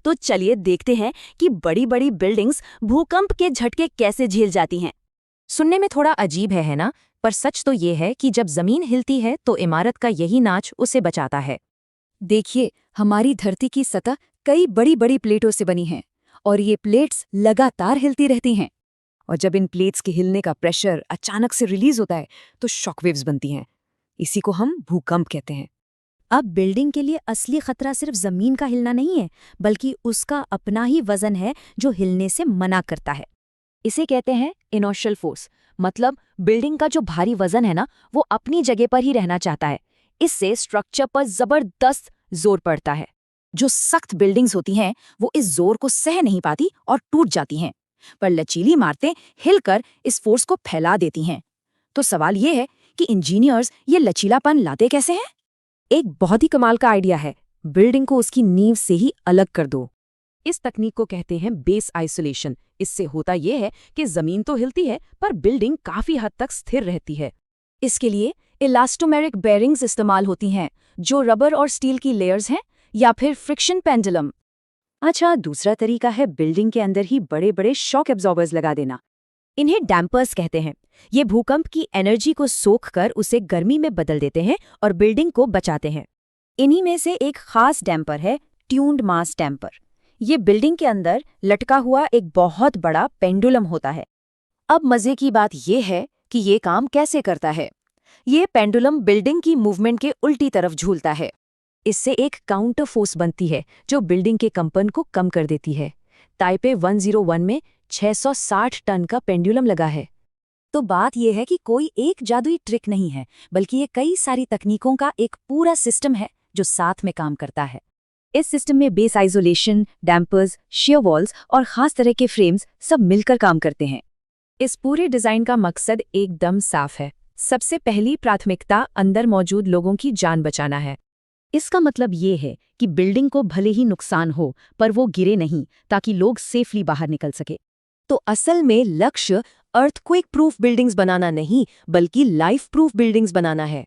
तो चलिए देखते हैं कि बड़ी-बड़ी बिल्डिंग्स भूकंप के झटके कैसे झेल जाती हैं। सुनने में थोड़ा अजीब है ना? पर सच तो ये है कि जब जमीन हिलती है तो इमारत का यही नाच उसे बचाता है। देखिए, हमारी धरती की सतह कई बड़ी बड़ी प्लेटों से बनी है और ये प्लेट्स लगातार हिलती रहती हैं। और जब इन प्लेट्स के हिलने का प्रेशर अचानक से रिलीज होता है तो शॉकवेव्स बनती हैं। इसी को हम भूकंप कहते हैं। अब बिल्डिंग के लिए असली खतरा सिर्फ जमीन का हिलना नहीं है, बल्कि उसका अपना ही वजन है जो हिलने से मना करता है। इसे कहते हैं इनर्शियल फोर्स। मतलब बिल्डिंग का जो भारी वजन है ना, वो अपनी जगह पर ही रहना चाहता है। इससे स्ट्रक्चर पर जबरदस्त जोर पड़ता है। जो सख्त बिल्डिंग्स होती हैं वो इस जोर को सह नहीं पाती और टूट जाती हैं, पर लचीली इमारतें हिलकर इस फोर्स को फैला देती हैं। तो सवाल ये है कि इंजीनियर्स ये लचीलापन लाते कैसे हैं? एक बहुत ही कमाल का आइडिया है। बिल्डिंग को उसकी नींव से ही अलग कर दो। इस तकनीक को कहते हैं बेस आइसोलेशन। इससे होता यह है कि जमीन तो हिलती है पर बिल्डिंग काफी हद तक स्थिर रहती है। इसके लिए इलास्टोमेरिक बेयरिंग्स इस्तेमाल होती हैं, जो रबर और स्टील की लेयर्स हैं, या फिर फ्रिक्शन पेंडुलम। अच्छा, दूसरा तरीका है बिल्डिंग के अंदर ही बड़े बड़े शॉक एब्जॉर्बर्स लगा देना। इन्हें डैम्पर्स कहते हैं। ये भूकंप की एनर्जी को सोख कर उसे गर्मी में बदल देते हैं और बिल्डिंग को बचाते हैं। इन्हीं में से एक खास डैम्पर है ट्यून्ड मास डैम्पर। ये बिल्डिंग के अंदर लटका हुआ एक बहुत बड़ा पेंडुलम होता है। अब मजे की बात ये है कि ये काम कैसे करता है। ये पेंडुलम बिल्डिंग की मूवमेंट के उल्टी तरफ झूलता है। इससे एक काउंटर फोर्स बनती है जो बिल्डिंग के कंपन को कम कर देती है। ताइपे 101 में 660 टन का पेंडुलम लगा है। तो बात यह है कि कोई एक जादुई ट्रिक नहीं है, बल्कि ये कई सारी तकनीकों का एक पूरा सिस्टम है जो साथ में काम करता है। इस सिस्टम में base isolation, dampers, share walls और खास तरह के फ्रेम्स सब मिलकर काम करते हैं। इस पूरे डिजाइन का मकसद एकदम साफ है। सबसे पहली प्राथमिकता अंदर मौजूद लोगों की जान बचाना है। इसका मतलब ये है कि बिल्डिंग को भले ही नुकसान हो, पर वो गिरे नहीं, ताकि लोग सेफली बाहर निकल सके। तो असल में लक्ष्य अर्थक्वेक प्रूफ बिल्डिंग्स बनाना नहीं, बल्कि लाइफ प्रूफ बिल्डिंग्स बनाना है।